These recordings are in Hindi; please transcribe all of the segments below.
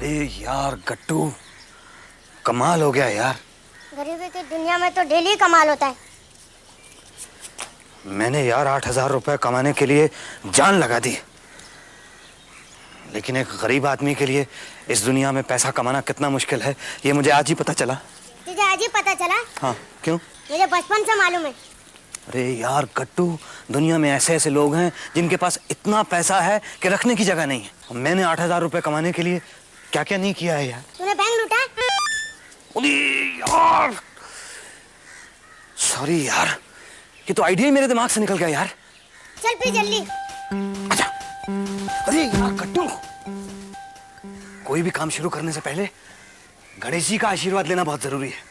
अरे यार गट्टू, कमाल हो गया यार। गरीबी की दुनिया में तो डेली कमाल होता है। मैंने यार 8,000 रुपए कमाने के लिए जान लगा दी, लेकिन एक गरीब आदमी के लिए इस दुनिया में पैसा कमाना कितना मुश्किल है ये मुझे आज ही पता चला। तुझे आज ही पता चला? हाँ, क्यों? मुझे बचपन से मालूम है। अरे यार गट्टू, दुनिया में ऐसे ऐसे लोग हैं जिनके पास इतना पैसा है कि रखने की जगह नहीं है। मैंने 8,000 रुपए कमाने के लिए क्या क्या नहीं किया है यार। तूने बैंक लूटा? अरे यार सॉरी यार, ये तो आइडिया ही मेरे दिमाग से निकल गया यार। चल फिर जल्दी। अच्छा, अरे यार गट्टू, कोई भी काम शुरू करने से पहले गणेश जी का आशीर्वाद लेना बहुत जरूरी है।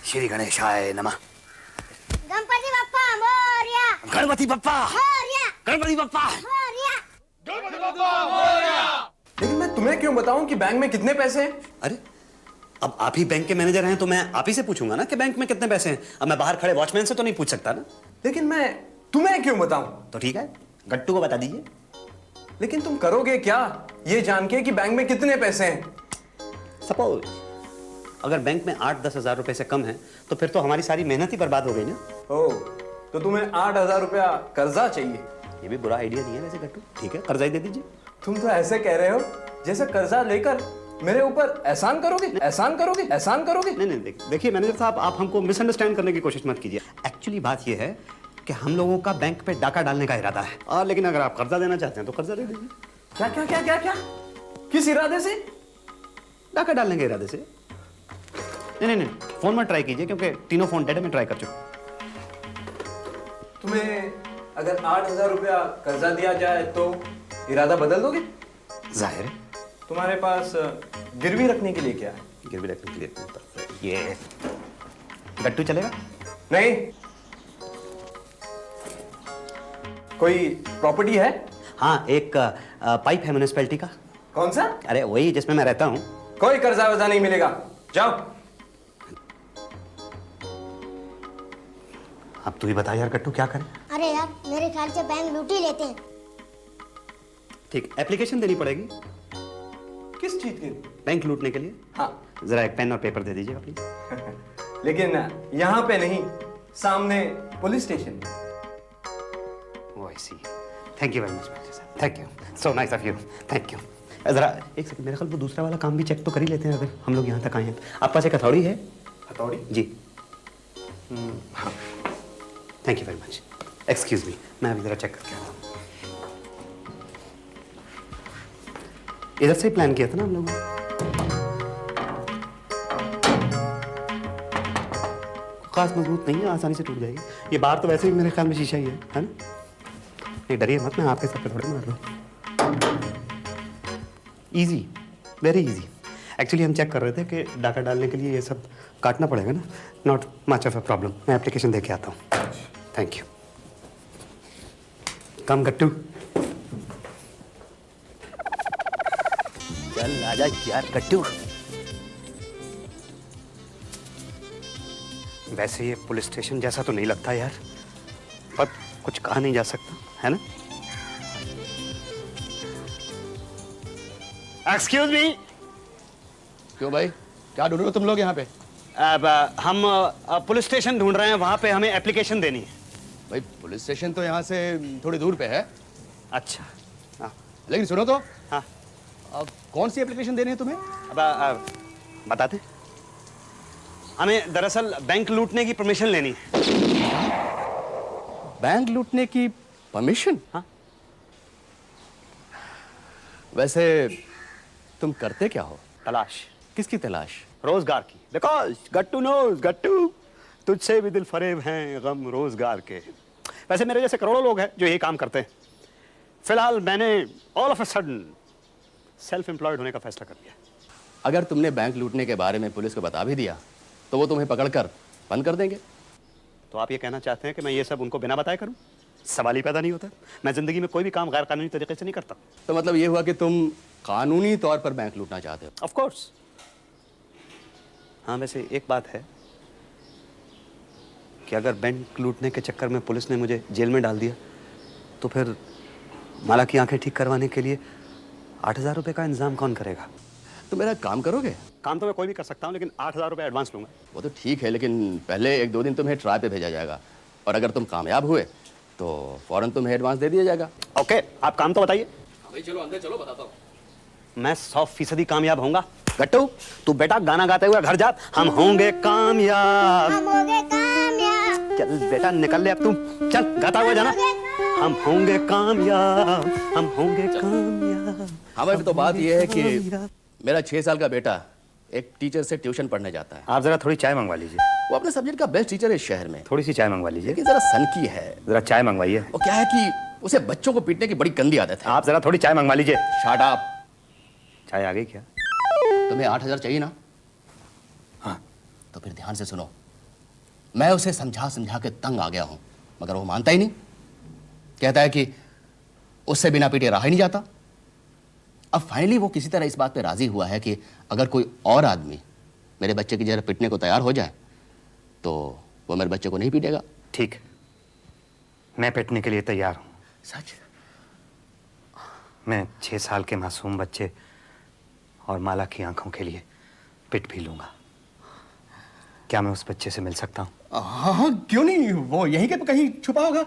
श्री गणेशाय नमः। गणपति बप्पा मोरया। गणपति बप्पा मोरया। गणपति बप्पा मोरया। गणपति बप्पा मोरया। लेकिन मैं तुम्हें क्यों बताऊं कि बैंक में कितने पैसे हैं? अरे अब आप ही बैंक के मैनेजर हैं तो मैं आप ही से पूछूंगा ना कि बैंक में कितने पैसे हैं। अब मैं बाहर खड़े वॉचमैन से तो नहीं पूछ सकता ना। लेकिन मैं तुम्हें क्यों बताऊं? तो ठीक है, गट्टू को बता दीजिए। लेकिन तुम करोगे क्या ये जान के कि बैंक में कितने पैसे हैं? सपोज अगर बैंक में 8-10 हजार रुपए से कम है तो फिर तो हमारी सारी मेहनत ही बर्बाद हो गई ना। ओह, तो तुम्हें 8,000 रुपया कर्जा चाहिए? ये भी बुरा आइडिया नहीं है वैसे गट्टू। ठीक है, कर्जा ही दे दीजिए। तुम तो ऐसे कह रहे हो जैसे कर्जा लेकर मेरे ऊपर एहसान करोगे, एहसान करोगे, एहसान करोगे। नहीं नहीं, देखिए मैनेजर साहब, आप हमको मिसअंडरस्टैंड करने की कोशिश मत कीजिए। एक्चुअली बात ये है कि हम लोगों का बैंक पे डाका डालने का इरादा है। और लेकिन अगर आप कर्जा देना चाहते हैं तो कर्जा दे दीजिए। क्या क्या क्या क्या क्या? किस इरादे से? डाका डालने के इरादे से। नहीं नहीं नहीं, फोन में ट्राई कीजिए क्योंकि तीनों फोन डेटा में ट्राई कर चुका। तुम्हें अगर 8,000 रुपया कर्जा दिया जाए तो इरादा बदल दोगे? जाहिर है। तुम्हारे पास गिरवी रखने के लिए क्या है? गिरवी रखने के लिए ये गट्टू चलेगा? नहीं। कोई प्रॉपर्टी है? हाँ, एक पाइप है म्युनिसिपैलिटी का। कौन सा? अरे वही जिसमें मैं रहता हूँ। कोई कर्जा वर्जा नहीं मिलेगा, जाओ। अब तू ही बता यार गट्टू, क्या करें? अरे यार, मेरे ख्याल से बैंक लूट ही लेते हैं। ठीक, एप्लीकेशन देनी पड़ेगी किस चीज की? बैंक लूटने के लिए। हाँ। जरा एक पेन और पेपर दे दीजिएगा प्लीज। लेकिन यहाँ पे नहीं, सामने police station. Oh I see. Thank you very much manager साहब, thank you, so nice of you, thank you. जरा एक सेकंड, मेरे ख्याल वो दूसरा वाला काम भी चेक तो कर ही लेते हैं अगर हम लोग यहाँ तक आए हैं। आपके पास एक हथौड़ी है? हथौड़ी? जी। हाँ, thank you very much. Excuse me, मैं अभी जरा चेक करके आता हूँ। इधर से ही प्लान किया था ना हम लोगों ने। खास मजबूत नहीं है, आसानी से टूट जाएगी। ये बाहर तो वैसे ही मेरे ख्याल में शीशा ही है ना? नहीं डरिए मत, मैं आपके सर पे थोड़े मार रहा हूँ। Easy, very easy. एक्चुअली हम चेक कर रहे थे कि डाका डालने के लिए ये सब काटना पड़ेगा ना। Not much of a problem. मैं एप्लीकेशन दे के आता हूँ। Thank you. कम गट्टू, चल आजा यार गट्टू। वैसे ये पुलिस स्टेशन जैसा तो नहीं लगता यार, पर कुछ कहा नहीं जा सकता है ना। Excuse me. क्यों भाई, क्या ढूंढ रहे हो तुम लोग यहाँ पे? अब हम पुलिस स्टेशन ढूंढ रहे हैं, वहां पे हमें एप्लीकेशन देनी है। भाई पुलिस स्टेशन तो यहाँ से थोड़ी दूर पे है। अच्छा, हाँ लेकिन सुनो तो, हाँ। अब कौन सी एप्लीकेशन देनी है तुम्हें? अब बताते। हमें दरअसल बैंक लूटने की परमिशन लेनी है। बैंक लूटने की परमिशन? हाँ। वैसे तुम करते क्या हो? तलाश। किसकी तलाश? रोजगार की। बिकॉज गट्टू नोज गट्टू, तुझसे भी दिल फरेब हैं गम रोजगार के। वैसे मेरे जैसे करोड़ों लोग हैं जो यही काम करते हैं। फिलहाल मैंने all of a sudden self employed होने का फैसला कर लिया। अगर तुमने बैंक लूटने के बारे में पुलिस को बता भी दिया तो वो तुम्हें पकड़कर बंद कर देंगे। तो आप ये कहना चाहते हैं कि मैं ये सब उनको बिना बताए करूं? सवाल ही पैदा नहीं होता। मैं जिंदगी में कोई भी काम गैर कानूनी तरीके से नहीं करता। तो मतलब ये हुआ कि तुम कानूनी तौर पर बैंक लूटना चाहते हो? Of course. हाँ, वैसे एक बात है कि अगर बैंक लूटने के चक्कर में पुलिस ने मुझे जेल में डाल दिया तो फिर माला की आंखें ठीक करवाने के लिए 8,000 रुपए का इंतजाम कौन करेगा? तो मेरा काम करोगे? काम तो मैं कोई भी कर सकता हूँ, लेकिन 8,000 रुपये एडवांस लूंगा। वो तो ठीक है, लेकिन पहले 1-2 दिन तुम्हें ट्राई पे भेजा जाएगा, और अगर तुम कामयाब हुए तो फौरन तुम्हें एडवांस दे दिया जाएगा। ओके, आप काम तो बताइए। भाई चलो अंदर चलो, बताता हूँ। मैं 100% कामयाब होऊंगा। गट्टू, तू बेटा गाना गाते हुए घर जा। हम होंगे कामयाब। हम हो गए कामयाब। चल बेटा निकल ले अब तू, चल गाता हुआ जाना। हम होंगे कामयाब, हम होंगे कामयाब। हाँ भाई, तो बात यह है कि मेरा 6 साल का बेटा एक टीचर से ट्यूशन पढ़ने जाता है। आप जरा थोड़ी चाय मंगवा लीजिए। वो अपने सब्जेक्ट का बेस्ट टीचर है इस शहर में, थोड़ी सी चाय मंगवा लीजिए। लेकिन जरा सनकी है। जरा चाय मंगवाइए। वो क्या है कि उसे बच्चों को पीटने की बड़ी गंदी आदत है। आप जरा थोड़ी चाय मंगवा लीजिए। Shut up. चाय आ गई क्या? तुम्हें 8,000 चाहिए ना? हाँ, तो फिर ध्यान से सुनो। मैं उसे समझा समझा के तंग आ गया हूं, मगर वो मानता ही नहीं। कहता है कि उससे बिना पीटे रहा ही नहीं जाता। अब फाइनली वो किसी तरह इस बात पे राजी हुआ है कि अगर कोई और आदमी मेरे बच्चे की जगह पीटने को तैयार हो जाए तो वो मेरे बच्चे को नहीं पीटेगा। ठीक, मैं पिटने के लिए तैयार हूँ। सच? मैं 6 साल के मासूम बच्चे और माला की आंखों के लिए पिट भी लूंगा। क्या मैं उस बच्चे से मिल सकता हूँ? हाँ हाँ, क्यों नहीं, वो यहीं के कहीं छुपा होगा।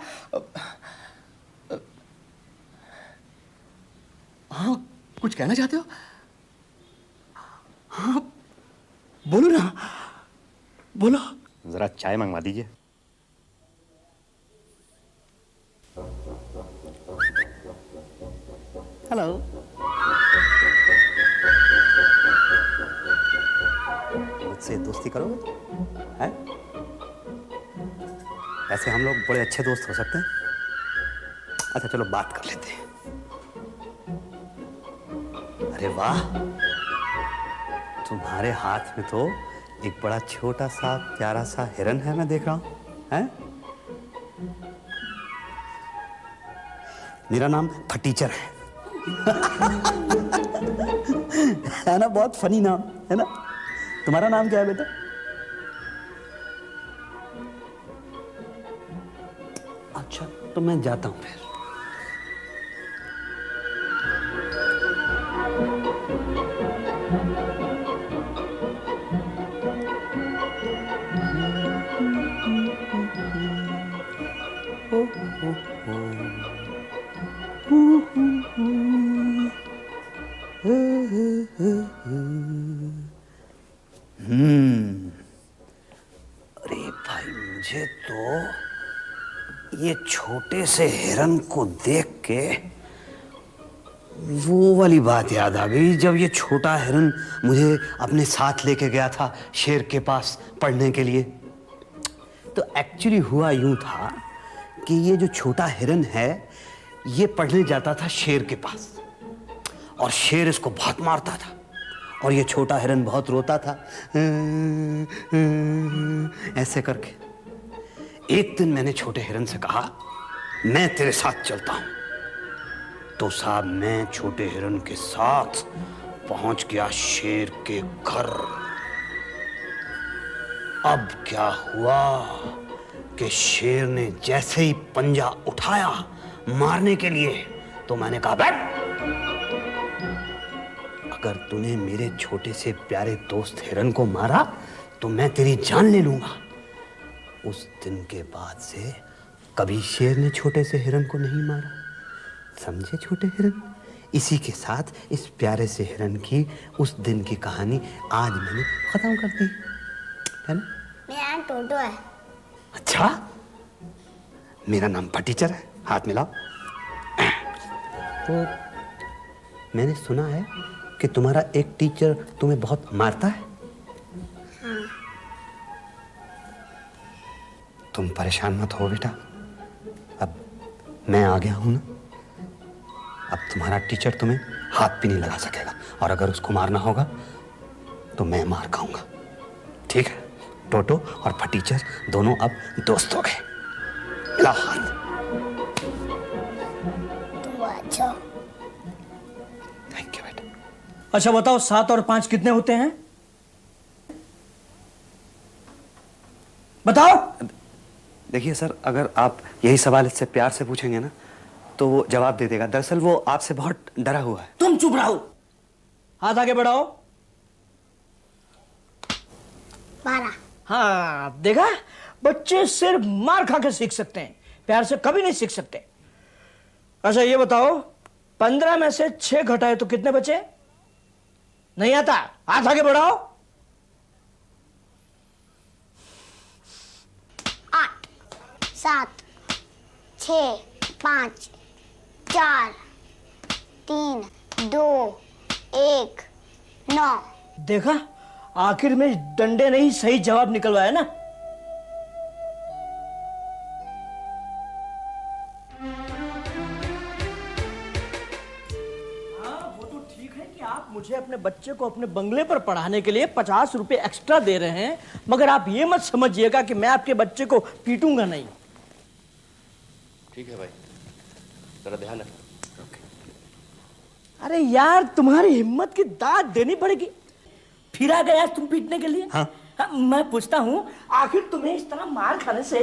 हाँ, कुछ कहना चाहते हो? हाँ बोलो ना, बोलो। जरा चाय मंगवा दीजिए। हेलो। मुझसे दोस्ती करोगे? हैं? ऐसे हम लोग बड़े अच्छे दोस्त हो सकते हैं। अच्छा चलो बात कर लेते हैं। अरे वाह, तुम्हारे हाथ में तो एक बड़ा छोटा सा प्यारा सा हिरन है, मैं देख रहा हूं। हैं? मेरा नाम फटीचर है। है ना, बहुत फनी नाम है ना। तुम्हारा नाम क्या है बेटा? अच्छा, तो मैं जाता हूं फिर। अरे भाई, मुझे तो ये छोटे से हिरन को देख के वो वाली बात याद आ गई, जब ये छोटा हिरन मुझे अपने साथ लेके गया था शेर के पास पढ़ने के लिए। तो एक्चुअली हुआ यूं था कि ये जो छोटा हिरन है ये पढ़ने जाता था शेर के पास, और शेर इसको बहुत मारता था, और ये छोटा हिरन बहुत रोता था ऐसे करके। एक दिन मैंने छोटे हिरन से कहा, मैं तेरे साथ चलता हूं। तो साहब मैं छोटे हिरन के साथ पहुंच गया शेर के घर। अब क्या हुआ कि शेर ने जैसे ही पंजा उठाया मारने के लिए, तो मैंने कहा, बैठ। अगर तूने मेरे छोटे से प्यारे दोस्त हिरन को मारा तो मैं तेरी जान ले लूंगा। उस दिन के बाद से कभी शेर ने छोटे से हिरन को नहीं मारा। समझे छोटे हिरन? इसी के साथ इस प्यारे से हिरन की उस दिन की कहानी आज मैंने खत्म कर दी, है ना? मेरा नाम टोटो है। अच्छा, मेरा नाम फटीचर है। हाथ मिलाओ। तो मैंने सुना है कि तुम्हारा एक टीचर तुम्हें बहुत मारता है। तुम परेशान मत हो बेटा, अब मैं आ गया हूं ना। अब तुम्हारा टीचर तुम्हें हाथ भी नहीं लगा सकेगा, और अगर उसको मारना होगा तो मैं मार खाऊंगा। ठीक है? टोटो और फटीचर दोनों अब दोस्त हो गए। मिलाओ हाथ। तुम अच्छा। थैंक यू बेटा। अच्छा बताओ, 7 और 5 कितने होते हैं? बताओ। देखिए सर, अगर आप यही सवाल इससे प्यार से पूछेंगे ना तो वो जवाब दे देगा। दरअसल वो आपसे बहुत डरा हुआ है। तुम चुप रहो, हाथ आगे बढ़ाओ। 12। हाँ देखा, बच्चे सिर्फ मार खा के सीख सकते हैं, प्यार से कभी नहीं सीख सकते। अच्छा ये बताओ, 15 में से 6 घटाए तो कितने बचे? नहीं आता, हाथ आगे बढ़ाओ। 8 7 6 5 4 3 2 1 9। देखा, आखिर में डंडे ने ही सही जवाब निकलवाया ना। वो तो ठीक है कि आप मुझे अपने बच्चे को अपने बंगले पर पढ़ाने के लिए 50 रुपए एक्स्ट्रा दे रहे हैं, मगर आप ये मत समझिएगा कि मैं आपके बच्चे को पीटूंगा नहीं। ठीक है भाई, जरा ध्यान रखना। अरे यार, तुम्हारी हिम्मत की दाद देनी पड़ेगी। फिर आ गया तुम पीटने के लिए? हाँ। मैं पूछता हूँ, आखिर तुम्हें इस तरह मार खाने से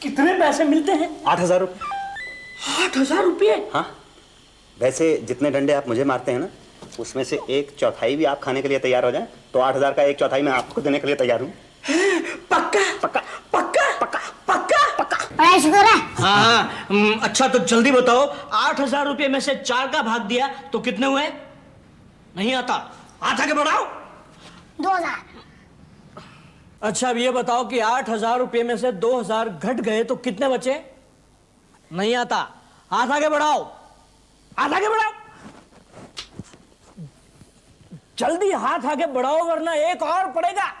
कितने पैसे मिलते हैं? 8,000 रुपये। 8,000 रुपये? हाँ, वैसे जितने डंडे आप मुझे मारते हैं ना, उसमें से 1/4 भी आप खाने के लिए तैयार हो जाएं तो 8,000 का 1/4 मैं आपको देने के लिए तैयार हूँ। पक्का पक्का पक्का पक्का पक्का पक्का। बड़ा शुक्र है। हाँ, अच्छा तो जल्दी बताओ, 8,000 रुपये में से 4 का भाग दिया तो कितने हुए? नहीं आता, हाथ आगे बढ़ाओ। 2000। अच्छा अब ये बताओ कि 8,000 रुपये में से 2,000 घट गए तो कितने बचे? नहीं आता, हाथ आगे बढ़ाओ, हाथ आगे बढ़ाओ, जल्दी हाथ आगे बढ़ाओ वरना एक और पड़ेगा।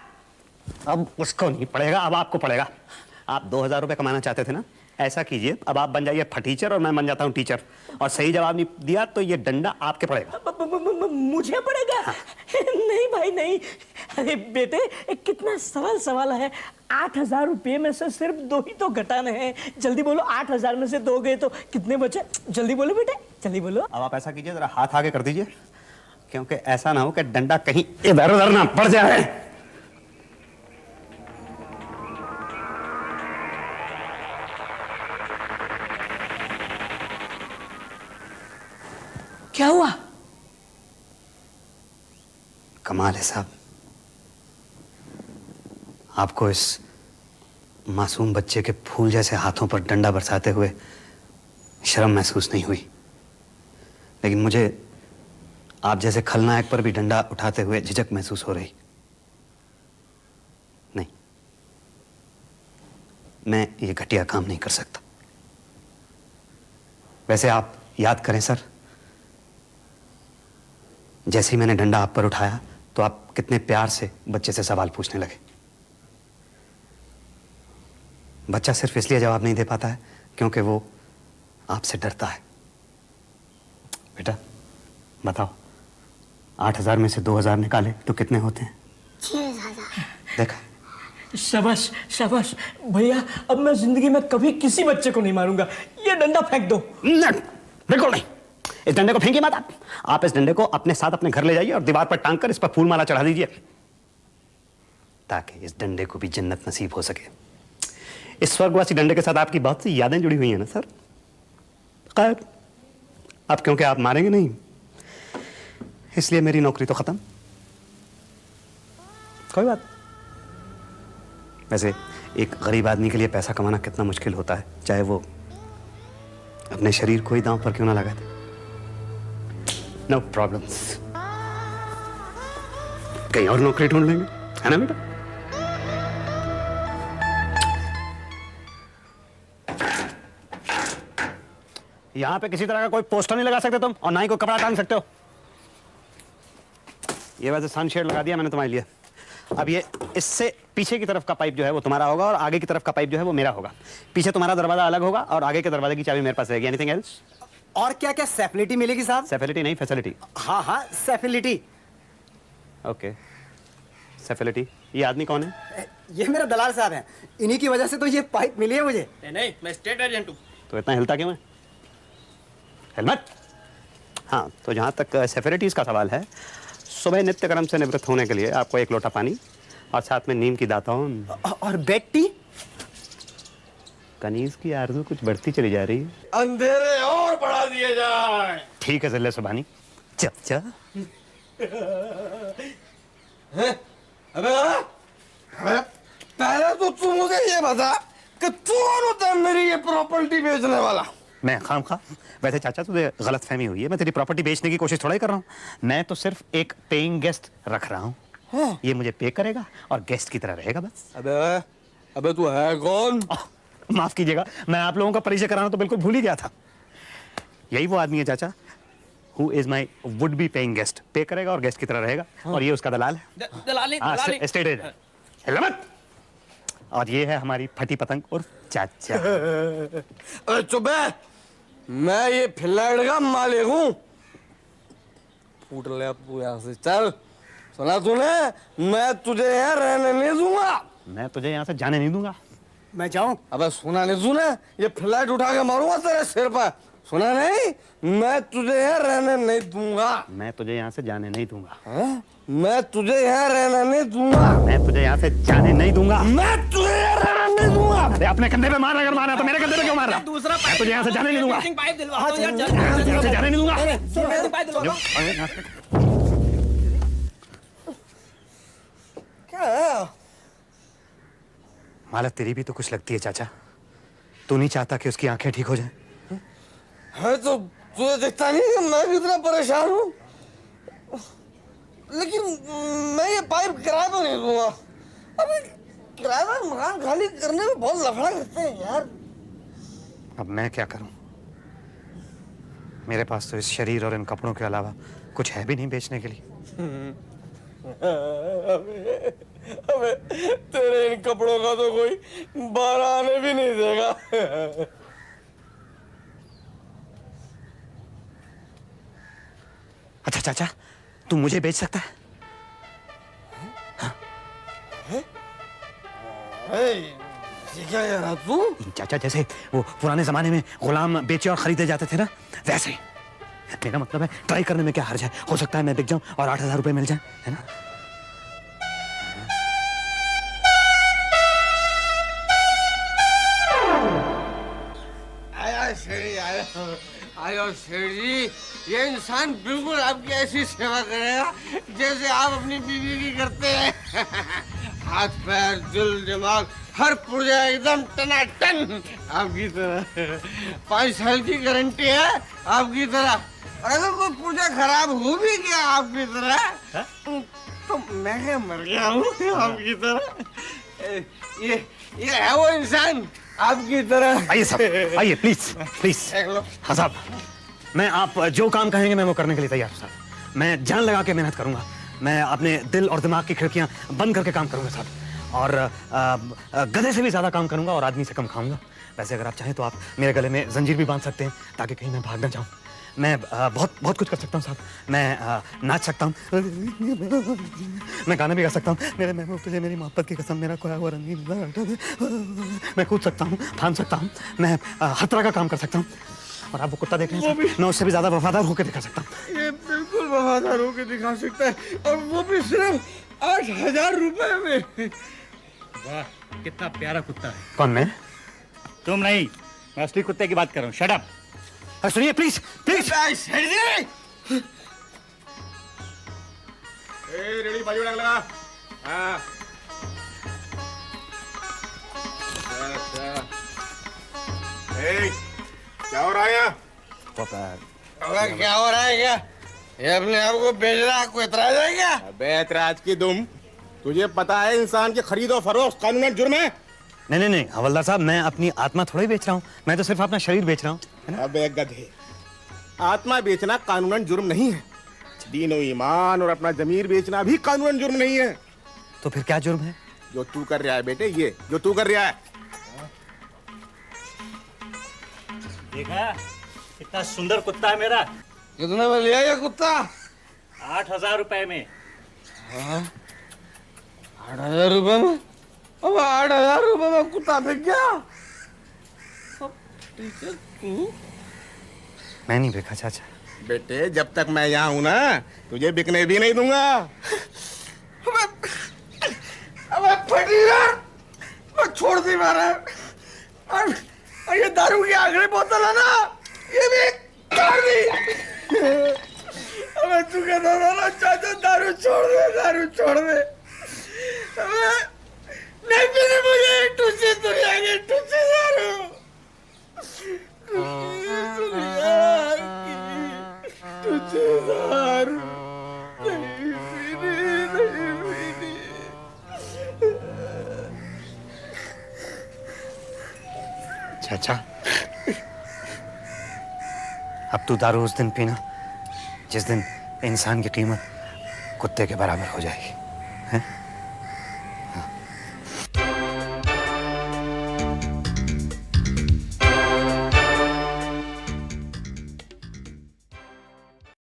अब उसको नहीं पड़ेगा, अब आपको पड़ेगा। आप 2,000 रुपये कमाना चाहते थे ना, ऐसा कीजिए, अब आप बन जाइए फटीचर और मैं बन जाता हूँ टीचर, और सही जवाब नहीं दिया तो ये डंडा आपके पड़ेगा। मुझे पड़ेगा? नहीं भाई नहीं। अरे बेटे, कितना सरल सवाल है। 8,000 रुपये में से सिर्फ 2 ही तो घटाने हैं। जल्दी बोलो, 8,000 में से 2 गए तो कितने बचे? जल्दी बोलो बेटे, जल्दी बोलो। अब आप ऐसा कीजिए, जरा हाथ आगे कर दीजिए, क्योंकि ऐसा ना हो कि डंडा कहीं इधर उधर ना पड़ जाए। क्या हुआ? कमाल है साहब, आपको इस मासूम बच्चे के फूल जैसे हाथों पर डंडा बरसाते हुए शर्म महसूस नहीं हुई, लेकिन मुझे आप जैसे खलनायक पर भी डंडा उठाते हुए झिझक महसूस हो रही। नहीं, मैं ये घटिया काम नहीं कर सकता। वैसे आप याद करें सर, जैसे ही मैंने डंडा आप पर उठाया तो आप कितने प्यार से बच्चे से सवाल पूछने लगे। बच्चा सिर्फ इसलिए जवाब नहीं दे पाता है क्योंकि वो आपसे डरता है। बेटा बताओ, 8,000 में से 2,000 निकाले तो कितने होते हैं? 6,000। देखा, शाबाश शाबाश भैया, अब मैं जिंदगी में कभी किसी बच्चे को नहीं मारूंगा। ये डंडा फेंक दो। बिल्कुल नहीं, इस डंडे को फेंकिए मत आप इस डंडे को अपने साथ अपने घर ले जाइए और दीवार पर टांग कर इस पर फूल माला चढ़ा दीजिए, ताकि इस डंडे को भी जन्नत नसीब हो सके। इस स्वर्गवासी डंडे के साथ आपकी बहुत सी यादें जुड़ी हुई हैं ना सर। खैर, अब क्योंकि आप मारेंगे नहीं, इसलिए मेरी नौकरी तो खत्म। कोई बात। वैसे एक गरीब आदमी के लिए पैसा कमाना कितना मुश्किल होता है, चाहे वो अपने शरीर को ही दांव पर क्यों ना लगा दे। नो प्रॉब्लम्स, कहीं और नौकरी ढूंढ लेंगे, है ना बेटा? यहां पे किसी तरह का कोई पोस्टर नहीं लगा सकते तुम, और ना ही कोई कपड़ा टांग सकते हो। ये वैसे सनशेड लगा दिया मैंने तुम्हारे लिए। अब ये इससे पीछे की तरफ का पाइप जो है वो तुम्हारा होगा और आगे की तरफ का पाइप जो है वो मेरा होगा। पीछे तुम्हारा दरवाजा अलग होगा और आगे के दरवाजे की चाबी मेरे पास रहेगी। Anything else? और क्या क्या फैसिलिटी मिलेगी साहब? फैसिलिटी नहीं, फैसिलिटी। हाँ हाँ, फैसिलिटी। Okay, facility. ये आदमी कौन है? ये मेरा दलाल साहब हैं, इन्हीं की वजह से तो ये पाइप मिली है मुझे। नहीं, मैं स्टेट एजेंट हूँ। तो इतना हिलता क्यों है? हेलमेट। हाँ, तो जहाँ तक सेफ्रिटीज़ का सवाल है, सुबह नित्य कर्म से निवृत्त होने के लिए आपको 1 लोटा पानी और साथ में नीम की दातौन और बेड टी। कनीज की आरज़ू कुछ बढ़ती चली जा रही है। अंधेरे और बढ़ा दिए जाए। ठीक है जिले सुभानी, चल चल। अबे पहले तो तू मुझे ये बता कि तू कौन होता है मेरी ये प्रॉपर्टी बेचने वाला? मैं खामखा वैसे चाचा तुझे गलत फहमी हुई है, मैं तेरी प्रॉपर्टी बेचने की कोशिश थोड़ा ही कर रहा हूँ। मैं तो सिर्फ एक पेइंग गेस्ट रख रहा हूँ। ये मुझे पे करेगा और गेस्ट की तरह रहेगा बस। अबे तू है कौन? माफ कीजिएगा, मैं आप लोगों का परिचय कराना तो बिल्कुल भूल ही गया था। यही वो आदमी है चाचा, who is my would be paying guest. पे करेगा और गेस्ट की तरह रहेगा। और ये उसका दलाल है, दलाली एस्टेट एजेंट। हिल मत। और ये है हमारी फटी पतंग और चाचा। अरे चुप है, मैं ये फ्लैट का मालिक हूँ। फूट ले तू यहाँ से, चल। सुना तूने, मैं तुझे यहाँ रहने नहीं दूंगा। मैं तुझे यहाँ से जाने नहीं दूंगा। मैं जाऊं? अबे सुना नहीं तूने, ये फ्लैट उठा के मारूंगा तेरे सिर पर। सुना नहीं, मैं तुझे यहाँ रहने नहीं दूंगा। मैं तुझे यहाँ से जाने नहीं दूंगा। हाँ? मैं तुझे यहाँ रहने नहीं दूंगा। मैं तुझे यहाँ से जाने नहीं दूंगा। मैं तुझे यहाँ रहने नहीं दूंगा। अरे अपने कंधे पे मार, अगर मारा तो मेरे कंधे पे क्यों मार रहा? दूसरा मैं तुझे यहाँ से जाने नहीं दूंगा। पाइप दिलवा दो यार, यहाँ से जाने नहीं दूंगा। पाइप दिलवा दो। क्या है? हालत तेरी भी तो कुछ लगती है चाचा। तू नहीं चाहता कि उसकी आंखें ठीक हो जाएं? है तो तुझे दिखता नहीं कि मैं भी इतना परेशान हूँ? लेकिन मैं ये पाइप किराए पर नहीं दूंगा। अबे किराएदार मकान खाली करने में बहुत लफड़ा करते हैं यार। अब मैं क्या करूं? मेरे पास तो इस शरीर और इन कपड़ों के अलावा कुछ है भी नहीं बेचने के लिए। अबे तेरे इन कपड़ों का तो कोई बाहर आने भी नहीं देगा। अच्छा चाचा, तू मुझे बेच सकता है? ये क्या कह रहा तू? चाचा जैसे वो पुराने जमाने में गुलाम बेचे और खरीदे जाते थे ना, वैसे ही। मेरा मतलब है ट्राई करने में क्या हर्ज है? हो सकता है मैं बिक जाऊं और 8,000 रुपए मिल जाए, है ना? आयो शेर जी, ये इंसान बिल्कुल आपकी ऐसी सेवा करेगा जैसे आप अपनी बीवी की करते हैं। हाथ पैर दिल दिमाग हर पुर्जा एकदम टनाटन आपकी तरह। 5 साल की गारंटी है आपकी तरह। और अगर कोई पुर्जा खराब हो भी गया आपकी तरह तो मैं क्या मर गया हूँ आपकी तरह। ये है वो इंसान आपकी तरह। आइए साहब, आइए प्लीज प्लीज। हाँ साहब, मैं आप जो काम कहेंगे मैं वो करने के लिए तैयार हूँ साहब। मैं जान लगा के मेहनत करूंगा। मैं अपने दिल और दिमाग की खिड़कियां बंद करके काम करूंगा साहब। और गधे से भी ज्यादा काम करूंगा और आदमी से कम खाऊंगा। वैसे अगर आप चाहें तो आप मेरे गले में जंजीर भी बांध सकते हैं ताकि कहीं मैं भाग ना जाऊं। मैं बहुत बहुत कुछ कर सकता हूँ साहब। मैं नाच सकता हूँ, मैं गाना भी गा सकता हूँ। मेरे महबूब तुझे मेरी मोहब्बत की कसम, मेरा खोया हुआ रंगीन। मैं कूद सकता हूँ, फान सकता हूँ, मैं हर तरह का काम कर सकता हूँ। और आप वो कुत्ता देख रहे हैं, मैं उससे भी ज्यादा वफादार होकर दिखा सकता हूँ। ये बिल्कुल वफादार होकर दिखा सकता है, और वो भी सिर्फ 8,000 रुपए में। वाह, कितना प्यारा कुत्ता है। कौन मैं? तुम नहीं, मैं असली कुत्ते की बात कर रहा हूँ। Shut up. सुनिए प्लीज प्लीज। रेडी बाजू लगा। हाँ। क्या हो रहा है यहाँ? क्या हो रहा है क्या? ये अपने आप को बेच रहा है, कोई एतराज है क्या? अबे एतराज की दुम, तुझे पता है इंसान की खरीद और फरोख्त कानूनन जुर्म है? नहीं हवलदार साहब, मैं अपनी आत्मा थोड़ी बेच रहा हूँ, मैं तो सिर्फ अपना शरीर बेच रहा हूँ। अबे गधे, आत्मा बेचना कानूनन जुर्म नहीं है। दीन और ईमान और अपना जमीर बेचना भी कानूनन जुर्म नहीं है। तो फिर क्या जुर्म है? जो तू कर रहा है बेटे, ये जो तू कर रहा है। देखा कितना सुंदर कुत्ता है मेरा। कितने में लिया ये कुत्ता? 8,000 रुपए में। 8,000 रुपए में? अब 8,000 रुपए में कुत्ता बिक गया? मैं नहीं बेचा चाचा। बेटे जब तक मैं यहाँ हूं ना, तुझे बिकने भी नहीं दूंगा। अबे फटी ना, मैं छोड़ दी मारा। और ये दारू की आखिरी बोतल है ना, ये भी छोड़ दी। अबे तू कहता था ना चाचा दारू छोड़ दे, दारू छोड़ दे। अबे नहीं पीनी मुझे टूसी दुनिया की टूसी दारू टूसी दारू नहीं पीनी अच्छा अब तू दारू उस दिन पीना जिस दिन इंसान की कीमत कुत्ते के बराबर हो जाएगी, हैं?